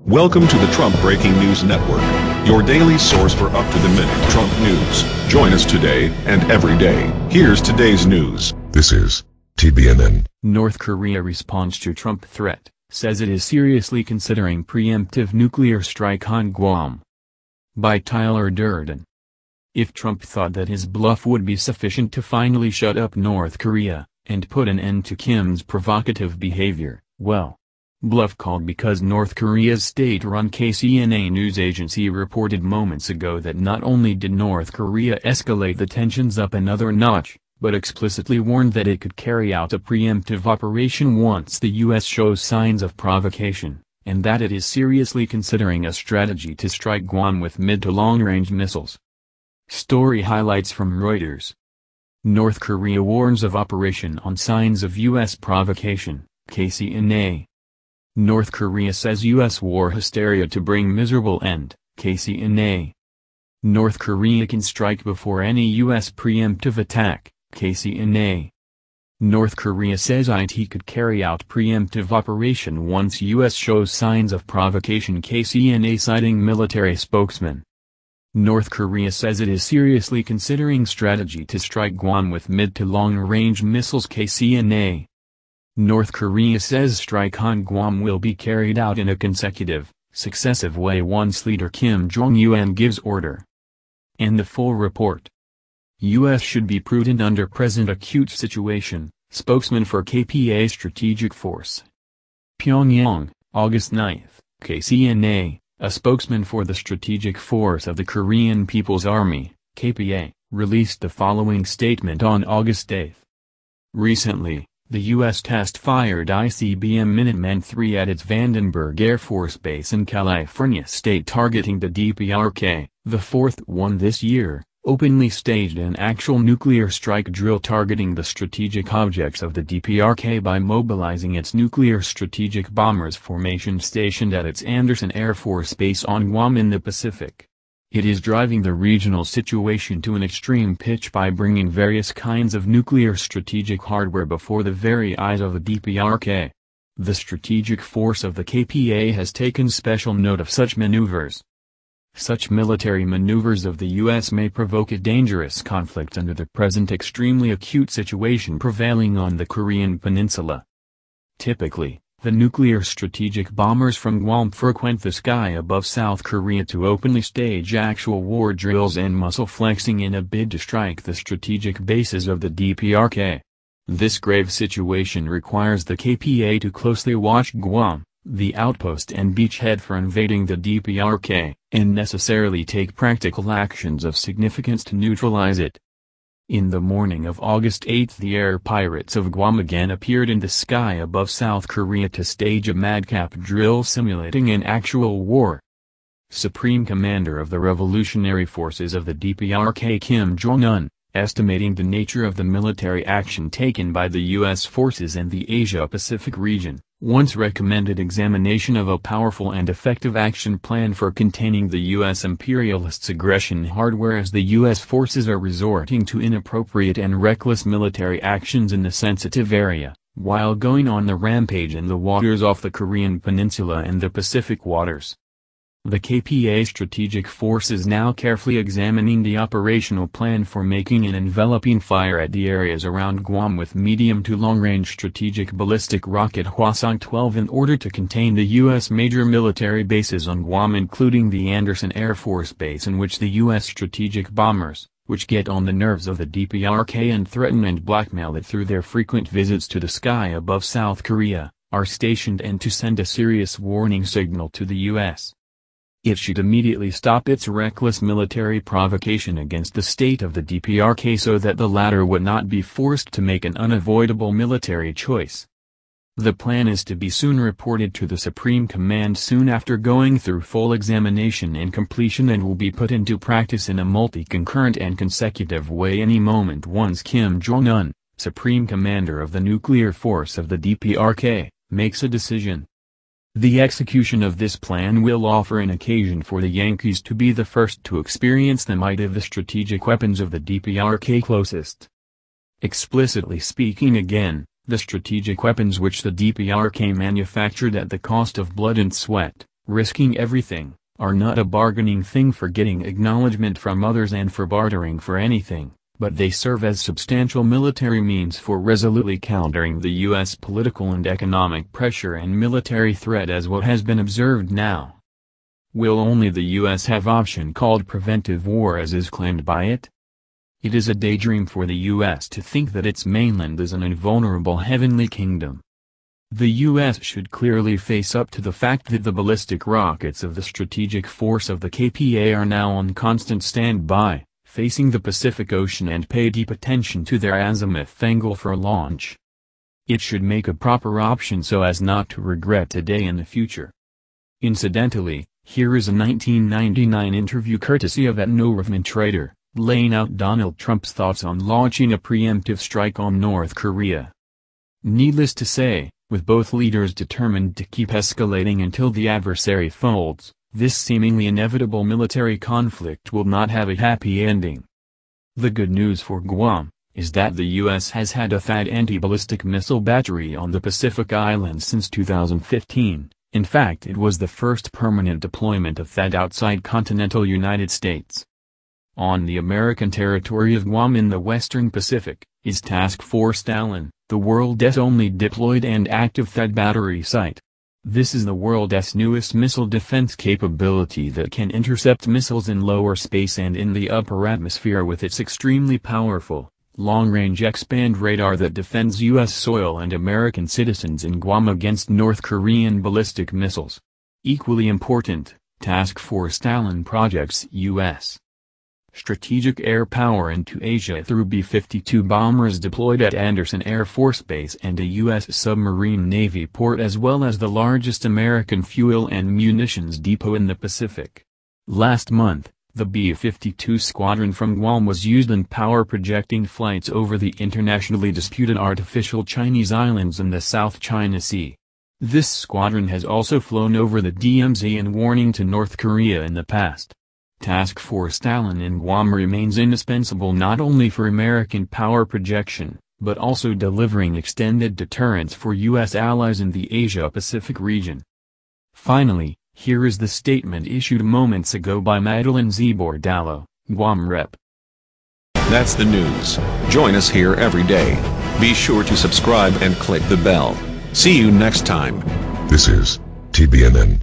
Welcome to the Trump Breaking News Network, your daily source for up-to-the-minute Trump news. Join us today and every day. Here's today's news. This is TBNN. North Korea responds to Trump threat, says it is seriously considering preemptive nuclear strike on Guam. By Tyler Durden. If Trump thought that his bluff would be sufficient to finally shut up North Korea, and put an end to Kim's provocative behavior, well, bluff called, because North Korea's state-run KCNA news agency reported moments ago that not only did North Korea escalate the tensions up another notch, but explicitly warned that it could carry out a preemptive operation once the U.S. shows signs of provocation, and that it is seriously considering a strategy to strike Guam with mid- to long-range missiles. Story highlights from Reuters. North Korea warns of operation on signs of U.S. provocation, KCNA. North Korea says U.S. war hysteria to bring miserable end, KCNA. North Korea can strike before any U.S. preemptive attack, KCNA. North Korea says it could carry out preemptive operation once U.S. shows signs of provocation, KCNA citing military spokesman. North Korea says it is seriously considering strategy to strike Guam with mid- to long-range missiles, KCNA. North Korea says strike on Guam will be carried out in a successive way once leader Kim Jong-un gives order. And the full report. U.S. should be prudent under present acute situation, spokesman for KPA Strategic Force. Pyongyang, August 9, KCNA, a spokesman for the Strategic Force of the Korean People's Army, KPA, released the following statement on August 8. Recently, the U.S. test-fired ICBM Minuteman III at its Vandenberg Air Force Base in California state, targeting the DPRK, the fourth one this year, openly staged an actual nuclear strike drill targeting the strategic objects of the DPRK by mobilizing its nuclear strategic bombers formation stationed at its Andersen Air Force Base on Guam in the Pacific. It is driving the regional situation to an extreme pitch by bringing various kinds of nuclear strategic hardware before the very eyes of the DPRK. The strategic force of the KPA has taken special note of such maneuvers. Such military maneuvers of the U.S. may provoke a dangerous conflict under the present extremely acute situation prevailing on the Korean peninsula. Typically, the nuclear strategic bombers from Guam frequent the sky above South Korea to openly stage actual war drills and muscle flexing in a bid to strike the strategic bases of the DPRK. This grave situation requires the KPA to closely watch Guam, the outpost and beachhead, for invading the DPRK, and necessarily take practical actions of significance to neutralize it. In the morning of August 8, the air pirates of Guam again appeared in the sky above South Korea to stage a madcap drill simulating an actual war. Supreme Commander of the Revolutionary Forces of the DPRK Kim Jong-un, estimating the nature of the military action taken by the U.S. forces in the Asia-Pacific region, once recommended examination of a powerful and effective action plan for containing the U.S. imperialists' aggression hardware, as the U.S. forces are resorting to inappropriate and reckless military actions in the sensitive area, while going on the rampage in the waters off the Korean peninsula and the Pacific waters. The KPA Strategic Force is now carefully examining the operational plan for making an enveloping fire at the areas around Guam with medium to long-range strategic ballistic rocket Hwasong-12 in order to contain the U.S. major military bases on Guam, including the Andersen Air Force Base, in which the U.S. strategic bombers, which get on the nerves of the DPRK and threaten and blackmail it through their frequent visits to the sky above South Korea, are stationed, and to send a serious warning signal to the U.S. It should immediately stop its reckless military provocation against the state of the DPRK so that the latter would not be forced to make an unavoidable military choice. The plan is to be soon reported to the Supreme Command soon after going through full examination and completion, and will be put into practice in a multi-concurrent and consecutive way any moment once Kim Jong-un, Supreme Commander of the nuclear force of the DPRK, makes a decision. The execution of this plan will offer an occasion for the Yankees to be the first to experience the might of the strategic weapons of the DPRK closest. Explicitly speaking again, the strategic weapons which the DPRK manufactured at the cost of blood and sweat, risking everything, are not a bargaining thing for getting acknowledgement from others and for bartering for anything, but they serve as substantial military means for resolutely countering the U.S. political and economic pressure and military threat as what has been observed now. Will only the U.S. have option called preventive war as is claimed by it? It is a daydream for the U.S. to think that its mainland is an invulnerable heavenly kingdom. The U.S. should clearly face up to the fact that the ballistic rockets of the strategic force of the KPA are now on constant standby, facing the Pacific Ocean and pay deep attention to their azimuth angle for launch. It should make a proper option so as not to regret today in the future. Incidentally, here is a 1999 interview courtesy of N.Korea trader, laying out Donald Trump's thoughts on launching a preemptive strike on North Korea. Needless to say, with both leaders determined to keep escalating until the adversary folds, this seemingly inevitable military conflict will not have a happy ending. The good news for Guam is that the U.S. has had a THAAD anti-ballistic missile battery on the Pacific Islands since 2015. In fact, it was the first permanent deployment of THAAD outside continental United States. On the American territory of Guam in the western Pacific, is Task Force Talon, the world's only deployed and active THAAD battery site. This is the world's newest missile defense capability that can intercept missiles in lower space and in the upper atmosphere with its extremely powerful, long-range X-band radar that defends U.S. soil and American citizens in Guam against North Korean ballistic missiles. Equally important, Task Force Talon projects U.S. strategic air power into Asia through B-52 bombers deployed at Andersen Air Force Base and a U.S. submarine Navy port as well as the largest American fuel and munitions depot in the Pacific. Last month, the B-52 squadron from Guam was used in power-projecting flights over the internationally disputed artificial Chinese islands in the South China Sea. This squadron has also flown over the DMZ in warning to North Korea in the past. Task Force Talon in Guam remains indispensable not only for American power projection, but also delivering extended deterrence for U.S. allies in the Asia-Pacific region. Finally, here is the statement issued moments ago by Madeline Z. Bordallo, Guam Rep. That's the news. Join us here every day. Be sure to subscribe and click the bell. See you next time. This is TBNN.